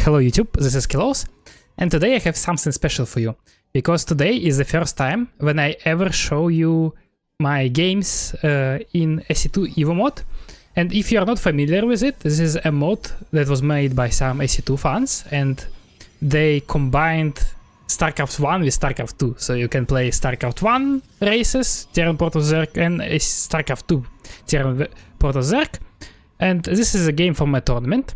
Hello YouTube, this is SKillous, and today I have something special for you, because today is the first time when I ever show you my games in SC2 Evo mode. And if you are not familiar with it, this is a mod that was made by some SC2 fans, and they combined StarCraft 1 with StarCraft 2. So you can play StarCraft 1 races, Terran Proto-Zerg, and StarCraft 2 Terran Proto-Zerg. And this is a game for my tournament.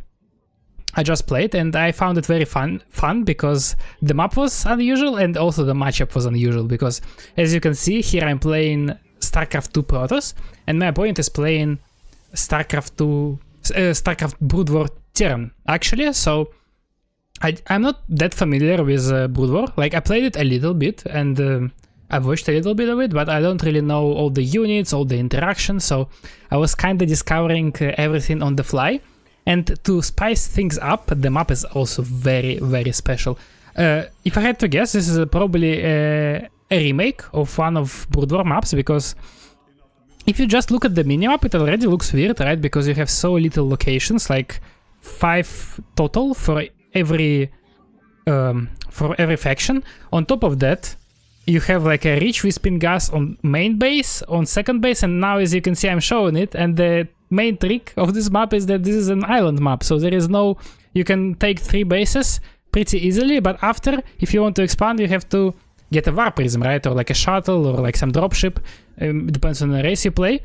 I just played and I found it very fun because the map was unusual and also the matchup was unusual, because as you can see here I'm playing StarCraft 2 Protoss and my opponent is playing StarCraft Brood War Terran actually. So I'm not that familiar with Brood War. Like, I played it a little bit and I've watched a little bit of it, but I don't really know all the units, all the interactions, so I was kind of discovering everything on the fly. And to spice things up, the map is also very, very special. If I had to guess, this is probably a remake of one of Brood War maps, because if you just look at the minimap, it already looks weird, right? Because you have so little locations, like 5 total for every faction. On top of that, you have like a rich Wisping Gas on main base, on second base, and now as you can see I'm showing it, and the main trick of this map is that this is an island map, so there is no, you can take 3 bases pretty easily, but after, if you want to expand, you have to get a Warp Prism, right, or like a shuttle, or like some dropship, depends on the race you play.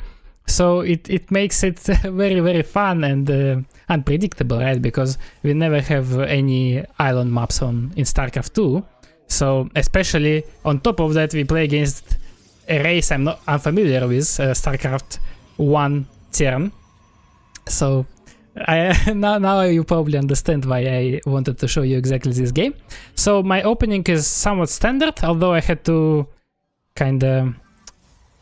So it makes it very, very fun and unpredictable, right, because we never have any island maps in StarCraft 2, so especially on top of that we play against a race I'm not unfamiliar with, StarCraft 1 Terran. So now you probably understand why I wanted to show you exactly this game. So my opening is somewhat standard, although I had to kinda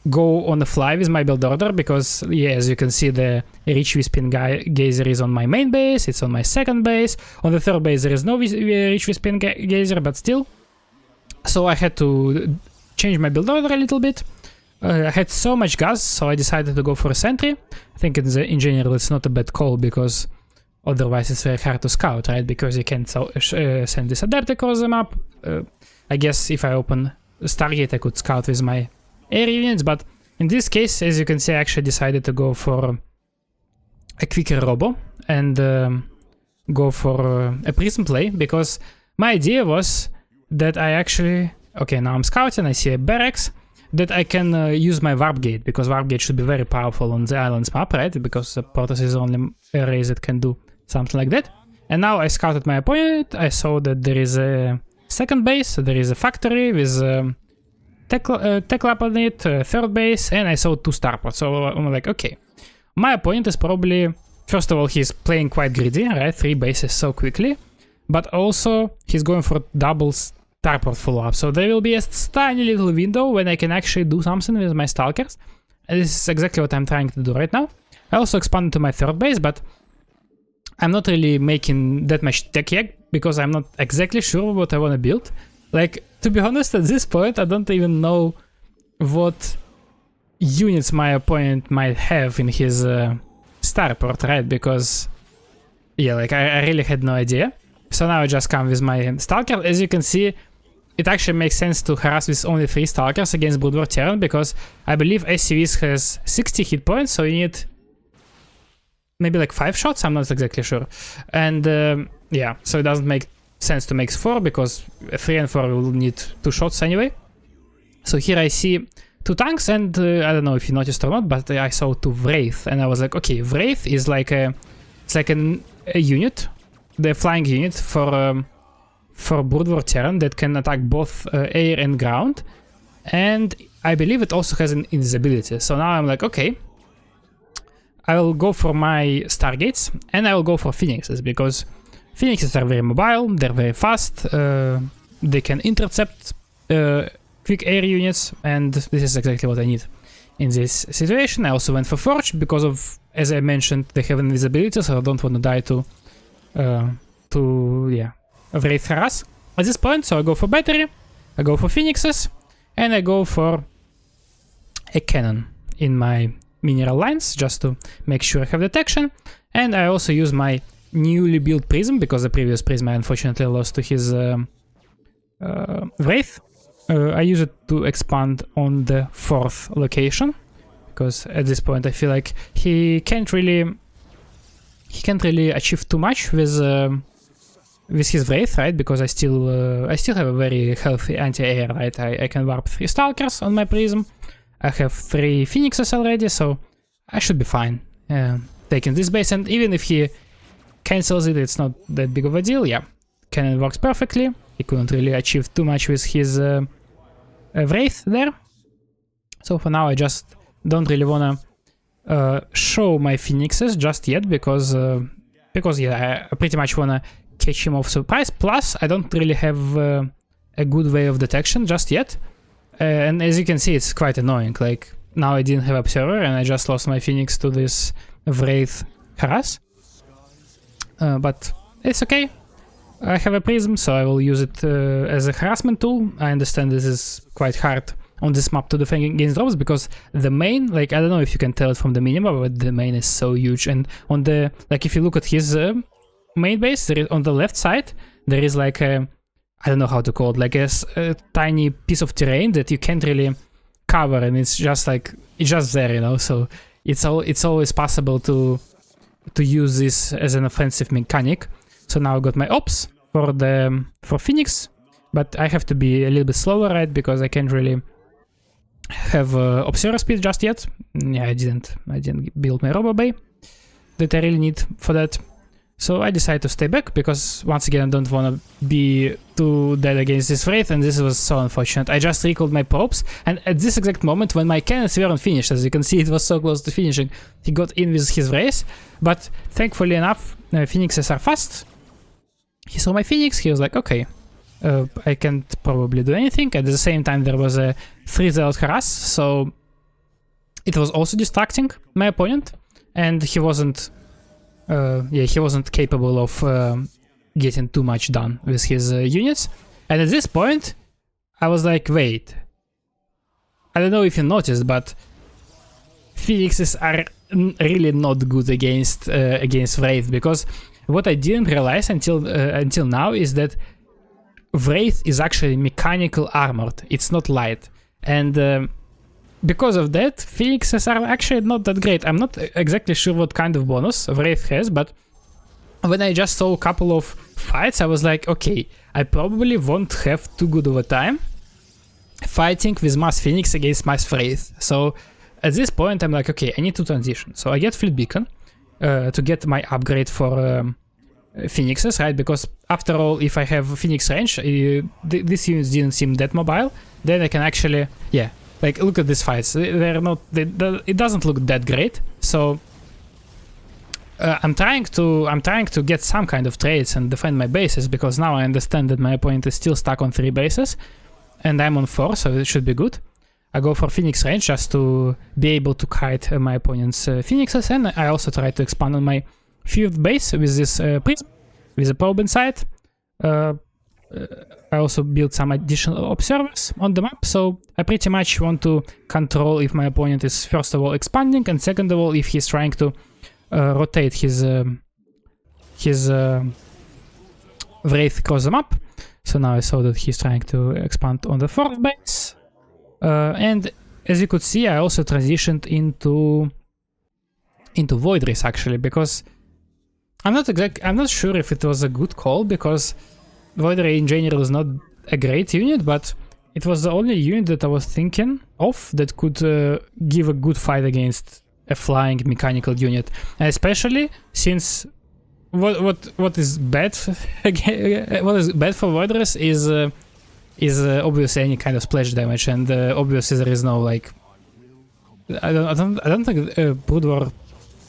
go on the fly with my build order, because yeah, as you can see, the Rich Wisping Gazer is on my main base, it's on my second base, on the third base there is no Rich Wisping Gazer, but still. So I had to change my build order a little bit. I had so much gas, so I decided to go for a sentry. I think in general it's not a bad call, because otherwise it's very hard to scout, right? Because you can't send this adept across the map. I guess if I open Stargate I could scout with my air units, but in this case, as you can see, I actually decided to go for a quicker robo and go for a prism play, because my idea was that I actually... Okay, now I'm scouting, I see a barracks, that I can use my Warp Gate, because Warp Gate should be very powerful on the island's map, right? Because Protoss is only a race that can do something like that. And now I scouted my opponent, I saw that there is a second base, there is a factory with tech lab on it, third base, and I saw 2 starports. So I'm like, okay, my opponent is probably, first of all, he's playing quite greedy, right? 3 bases so quickly, but also he's going for double starport follow-up. So there will be a tiny little window when I can actually do something with my stalkers. And this is exactly what I'm trying to do right now. I also expanded to my third base, but I'm not really making that much tech yet, because I'm not exactly sure what I want to build. Like, to be honest, at this point, I don't even know what units my opponent might have in his starport, right? Because, yeah, like, I really had no idea. So now I just come with my stalker. As you can see, it actually makes sense to harass with only 3 stalkers against Brood War Terran, because I believe SCVs has 60 hit points, so you need maybe like 5 shots, I'm not exactly sure. And yeah, so it doesn't make sense to make 4, because 3 and 4 will need 2 shots anyway. So here I see 2 tanks, and I don't know if you noticed or not, but I saw 2 Wraith, and I was like, okay, Wraith is like a unit, the flying unit for Brood War Terran that can attack both air and ground, and I believe it also has an invisibility. So now I'm like, okay, I will go for my Stargates, and I will go for Phoenixes, because Phoenixes are very mobile, they're very fast, they can intercept quick air units, and this is exactly what I need in this situation. I also went for Forge, because of, as I mentioned, they have invisibility, so I don't want to die to Wraith harass at this point. So I go for battery, I go for Phoenixes, and I go for a cannon in my mineral lines, just to make sure I have detection. And I also use my newly built prism, because the previous prism I unfortunately lost to his Wraith. I use it to expand on the 4th location, because at this point I feel like he can't really achieve too much with his Wraith, right? Because I still have a very healthy anti-air, right? I can warp 3 Stalkers on my prism. I have 3 Phoenixes already, so I should be fine taking this base. And even if he cancels it, it's not that big of a deal. Yeah, cannon works perfectly. He couldn't really achieve too much with his Wraith there. So for now I just don't really wanna show my Phoenixes just yet, because yeah, I pretty much wanna catch him off surprise. Plus I don't really have a good way of detection just yet, and as you can see, it's quite annoying. Like, now I didn't have Observer and I just lost my Phoenix to this Wraith harass, but it's okay. I have a prism, so I will use it as a harassment tool. I understand this is quite hard on this map to defend against drops, because the main, like, I don't know if you can tell it from the minimap, but the main is so huge. And on the, like, if you look at his main base, there is, on the left side, there is like a, I don't know how to call it, like a tiny piece of terrain that you can't really cover, and it's just like, it's just there, you know. So it's always possible to use this as an offensive mechanic. So now I got my ops for Phoenix, but I have to be a little bit slower, right? Because I can't really have observer speed just yet. Yeah, I didn't build my Robo Bay that I really need for that. So I decided to stay back, because once again I don't want to be too dead against this Wraith, and this was so unfortunate. I just recalled my probes, and at this exact moment when my cannons weren't finished, as you can see, it was so close to finishing, he got in with his Wraith. But thankfully enough, Phoenixes are fast. He saw my Phoenix, he was like, okay, I can't probably do anything. At the same time there was a 3-0 harass, so it was also distracting my opponent, and he wasn't capable of getting too much done with his units. And at this point I was like, wait, I don't know if you noticed, but Phoenixes are really not good against Wraith, because what I didn't realize until now is that Wraith is actually mechanical armored, it's not light, and because of that, Phoenixes are actually not that great. I'm not exactly sure what kind of bonus Wraith has, but when I just saw a couple of fights, I was like, okay, I probably won't have too good of a time fighting with Mass Phoenix against Mass Wraith. So at this point, I'm like, okay, I need to transition. So I get Fleet Beacon to get my upgrade for Phoenixes, right? Because after all, if I have Phoenix range, these units didn't seem that mobile, then I can actually, yeah. Like, look at these fights. They're not. It doesn't look that great. So I'm trying to get some kind of trades and defend my bases, because now I understand that my opponent is still stuck on 3 bases, and I'm on 4, so it should be good. I go for Phoenix range just to be able to kite my opponent's Phoenixes, and I also try to expand on my 5th base with this prism, with a probe inside. I also built some additional observers on the map, so I pretty much want to control if my opponent is first of all expanding, and second of all if he's trying to rotate his Wraith across the map. So now I saw that he's trying to expand on the 4th base, and as you could see, I also transitioned into Void Race actually, because I'm not sure if it was a good call, because Void Ray in general is not a great unit, but it was the only unit that I was thinking of that could give a good fight against a flying mechanical unit, and especially since what is bad for Void Rays is obviously any kind of splash damage, and obviously there is no, like, I don't think Brood War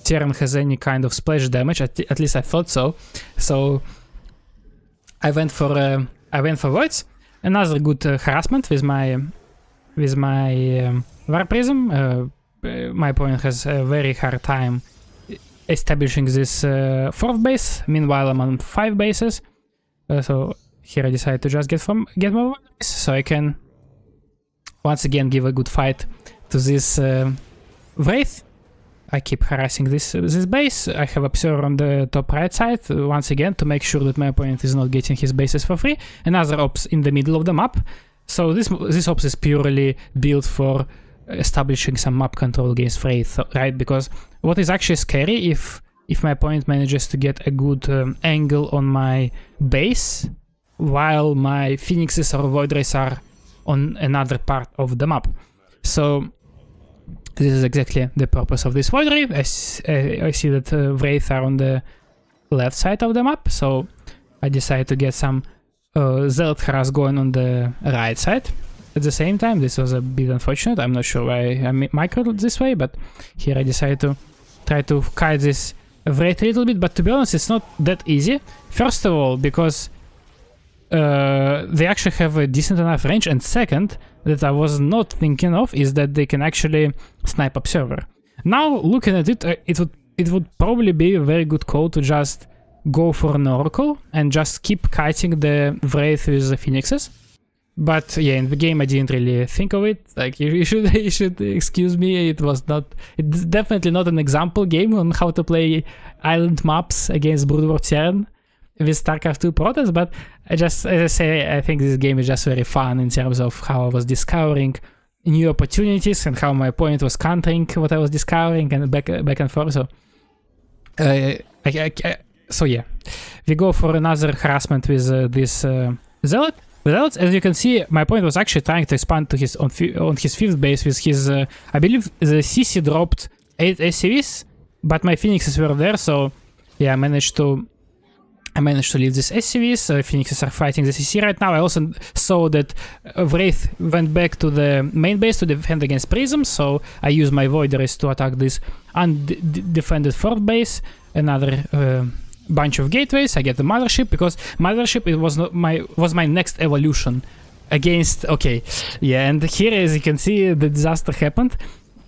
Terran has any kind of splash damage. At least I thought so. So I went for Voids. Another good harassment with my War Prism. My opponent has a very hard time establishing this 4th base. Meanwhile, I'm on 5 bases. So here I decided to just get more bases, so I can once again give a good fight to this Wraith. I keep harassing this base. I have observer on the top right side, once again, to make sure that my opponent is not getting his bases for free. Another ops in the middle of the map. So this ops is purely built for establishing some map control against Wraith, right? Because what is actually scary if my opponent manages to get a good angle on my base while my Phoenixes or Void Rays are on another part of the map. So this is exactly the purpose of this Void Ray. I see that Wraith are on the left side of the map, so I decided to get some Zealot harass going on the right side. At the same time, this was a bit unfortunate. I'm not sure why I microed this way, but here I decided to try to kite this Wraith a little bit, but to be honest, it's not that easy. First of all, because they actually have a decent enough range, and second, that I was not thinking of is that they can actually snipe observer. Now, looking at it, it would probably be a very good call to just go for an Oracle and just keep kiting the Wraith with the Phoenixes. But yeah, in the game I didn't really think of it. Like you should excuse me. It's definitely not an example game on how to play island maps against Broodwar Terran with StarCraft 2 Protoss. But as I say, I think this game is just very fun in terms of how I was discovering new opportunities and how my opponent was countering what I was discovering and back and forth. So, so yeah, we go for another harassment with this Zealot. As you can see, my opponent was actually trying to expand to his on his 5th base with his, I believe the CC dropped 8 SCVs, but my Phoenixes were there, so yeah, I managed to leave these SCVs. Phoenixes are fighting the CC right now. I also saw that Wraith went back to the main base to defend against Prism, so I used my Void Rays to attack this undefended 4th base. Another bunch of gateways. I get the Mothership, because Mothership was my next evolution against. Okay, yeah, and here, as you can see, the disaster happened.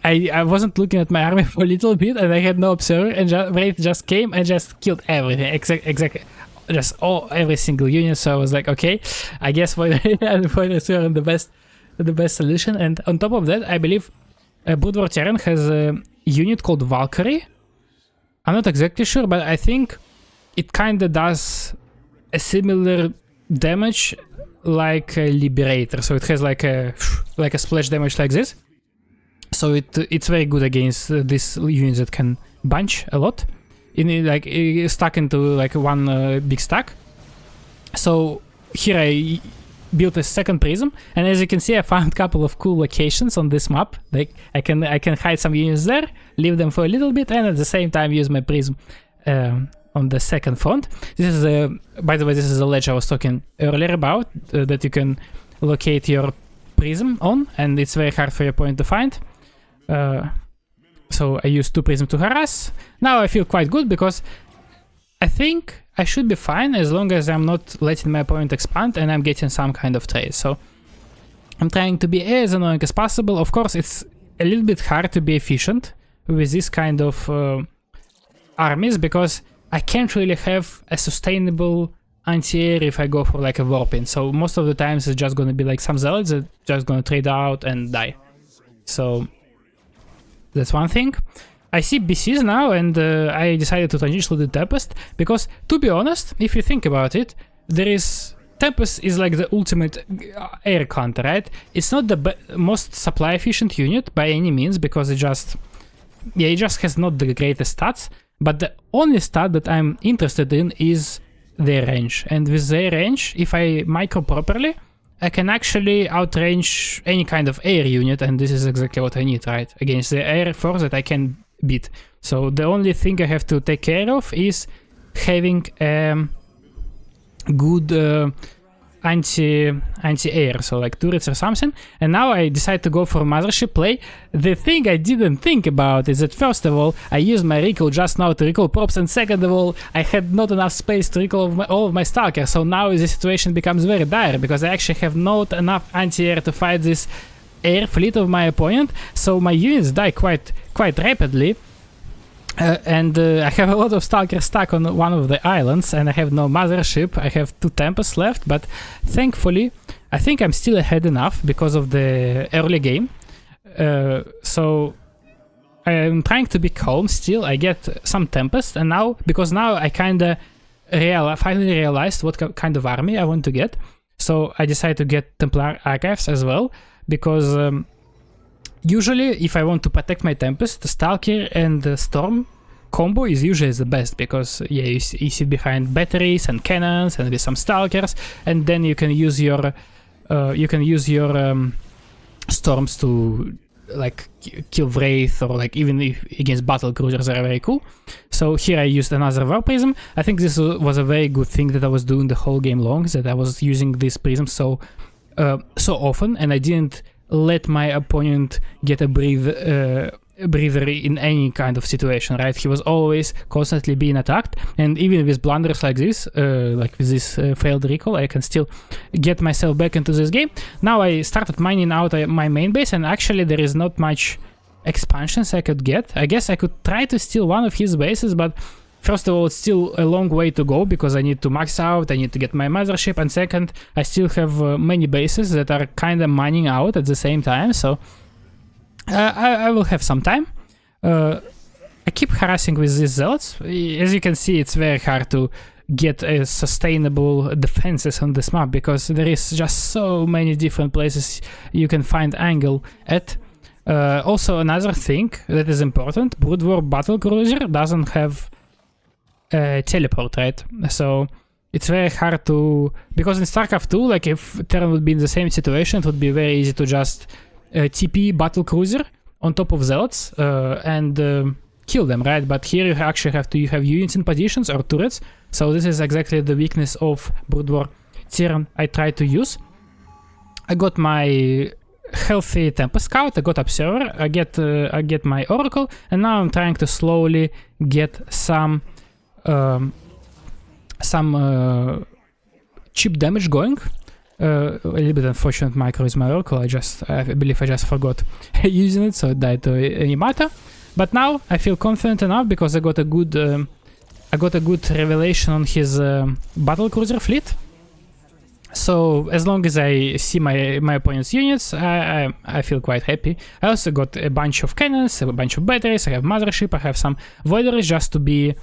I wasn't looking at my army for a little bit, and I had no observer, and Wraith just came and just killed everything, exactly, just every single unit. So I was like, okay, I guess Void Rays were the best solution. And on top of that, I believe Broodwar Terran has a unit called Valkyrie. I'm not exactly sure, but I think it kinda does a similar damage like a Liberator. So it has like a splash damage like this. So it's very good against these units that can bunch a lot, stuck into like one big stack. So here I built a second prism, and as you can see, I found a couple of cool locations on this map. Like I can hide some units there, leave them for a little bit, and at the same time use my prism on the second front. This is by the way, this is a ledge I was talking earlier about, that you can locate your prism on, and it's very hard for your opponent to find. So I used 2 prisms to harass. Now I feel quite good, because I think I should be fine as long as I'm not letting my opponent expand and I'm getting some kind of trade. So I'm trying to be as annoying as possible. Of course, it's a little bit hard to be efficient with this kind of armies, because I can't really have a sustainable anti-air if I go for like a warping. So most of the times it's just gonna be like some zealots that just gonna trade out and die. So that's one thing. I see BCs now, and I decided to transition to the Tempest, because to be honest, if you think about it, Tempest is like the ultimate air counter, right? It's not the most supply efficient unit by any means, because it just has not the greatest stats, but the only stat that I'm interested in is their range. And with their range, if I micro properly, I can actually outrange any kind of air unit, and this is exactly what I need, right? Against the air force that I can beat. So the only thing I have to take care of is having good anti-air, so like turrets or something. And now I decide to go for Mothership play. The thing I didn't think about is that first of all, I used my recall just now to recall props, and second of all, I had not enough space to recall all of my Stalkers. So now the situation becomes very dire, because I actually have not enough anti-air to fight this air fleet of my opponent. So my units die quite rapidly. And I have a lot of Stalkers stuck on one of the islands, and I have no Mothership. I have 2 Tempests left, but thankfully I think I'm still ahead enough because of the early game. So I'm trying to be calm still. I get some Tempest, and now, because now I kinda finally realized what kind of army I want to get. So I decided to get Templar Archives as well, because usually if I want to protect my Tempest, the Stalker and the Storm combo is usually the best, because yeah, you sit behind batteries and cannons and with some Stalkers, and then you can use your storms to like kill Wraith, or like even if against battle cruisers are very cool. So here I used another War Prism. I think this was a very good thing that I was doing the whole game long, that I was using this prism so often, and I didn't let my opponent get a breather in any kind of situation, right? He was always constantly being attacked, and even with blunders like this, like with this failed recall, I can still get myself back into this game. Now I started mining out my main base, and actually there is not much expansions I could get. I guess I could try to steal one of his bases, but first of all, it's still a long way to go, because I need to max out, I need to get my mothership, and second, I still have many bases that are kind of mining out at the same time, so I will have some time. I keep harassing with these zealots. As you can see, it's very hard to get a sustainable defenses on this map, because there is just so many different places you can find angle at. Also, another thing that is important, Brood War Battlecruiser doesn't have teleport, right? So it's very hard to, because in StarCraft 2, like if Terran would be in the same situation, it would be very easy to just TP Battlecruiser on top of zealots and kill them, right? But here you actually have to have units in positions or turrets, so this is exactly the weakness of Brood War Terran I try to use. I got my healthy Tempest Scout, I got Observer, I get my Oracle, and now I'm trying to slowly get some cheap damage going. A little bit unfortunate micro is my Oracle, I believe I just forgot using it, so it died to Animata. But now I feel confident enough, because I got a good revelation on his battlecruiser fleet. So as long as I see my opponent's units, I feel quite happy. I also got a bunch of cannons, a bunch of batteries, I have mothership, I have some voiders just to be,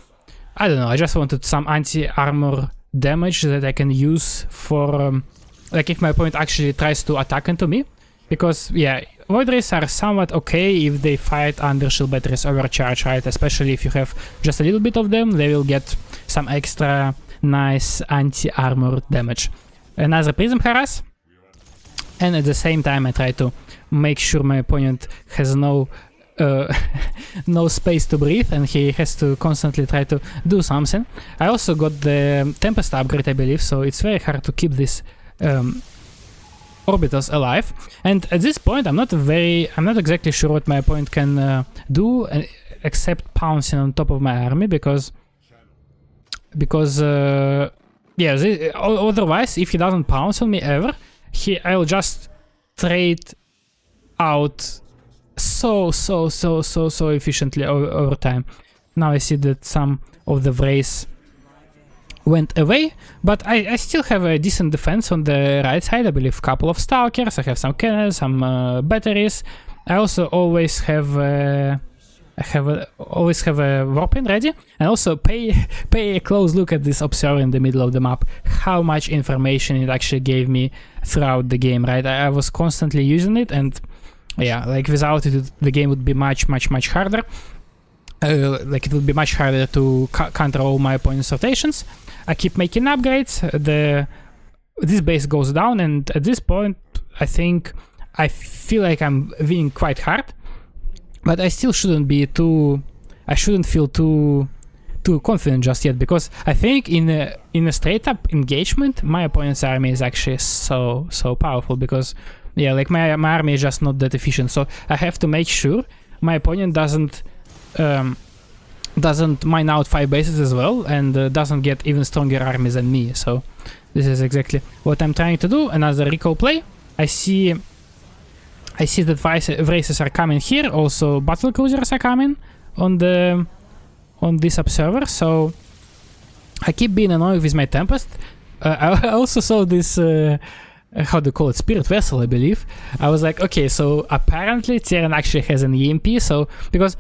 I don't know, I just wanted some anti-armor damage that I can use for like if my opponent actually tries to attack into me. Because yeah, voiders are somewhat okay if they fight under shield batteries overcharge, right? Especially if you have just a little bit of them, they will get some extra nice anti-armor damage. Another prism harass, and at the same time I try to make sure my opponent has no space to breathe, and he has to constantly try to do something. I also got the Tempest upgrade, I believe, so it's very hard to keep this orbitals alive. And at this point I'm not exactly sure what my opponent can do except pouncing on top of my army, because yeah, otherwise if he doesn't pounce on me ever, I'll just trade out so efficiently over time. Now I see that some of the Wraiths went away, but I still have a decent defense on the right side. I believe a couple of Stalkers, I have some cannons, some batteries. I also always have a Warpin ready, and also pay a close look at this Observer in the middle of the map, how much information it actually gave me throughout the game, right? I was constantly using it, and yeah, like without it the game would be much harder. Like it would be much harder to counter all my opponent's rotations. I keep making upgrades, this base goes down, and at this point I feel like I'm winning quite hard, but I still shouldn't feel too confident just yet, because I think in a straight up engagement my opponent's army is actually so powerful, because yeah, like my army is just not that efficient, so I have to make sure my opponent doesn't mine out 5 bases as well, and doesn't get even stronger armies than me. So this is exactly what I'm trying to do. Another recall play. I see that Wraiths are coming here, also battlecruisers are coming on this Observer, so I keep being annoyed with my Tempest. I also saw this how do you call it, spirit vessel, I believe. I was like, okay, so apparently Terran actually has an EMP. So because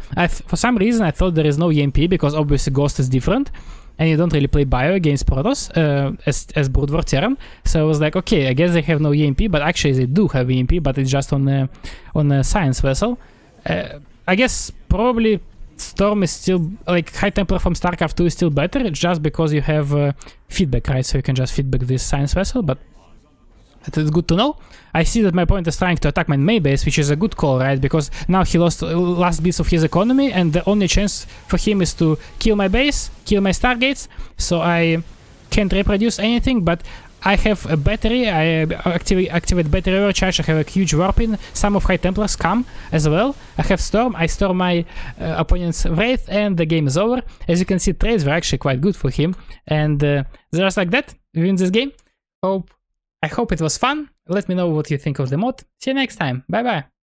for some reason I thought there is no EMP, because obviously Ghost is different and you don't really play bio against Protoss as Brood War Terran. So I was like, okay, I guess they have no EMP, but actually they do have EMP, but it's just on a science vessel. I guess probably Storm is still, like, High Templar from StarCraft 2 is still better, just because you have feedback, right? So you can just feedback this science vessel, but it's good to know. I see that my opponent is trying to attack my main base, which is a good call, right? Because now he lost last bits of his economy, and the only chance for him is to kill my base, kill my Stargates, so I can't reproduce anything, but I have a battery, I activate battery overcharge, I have a huge warping, some of High Templars come as well, I have Storm, I storm my opponent's Wraith, and the game is over. As you can see, trades were actually quite good for him, and just like that, we win this game. I hope it was fun. Let me know what you think of the mod. See you next time. Bye bye.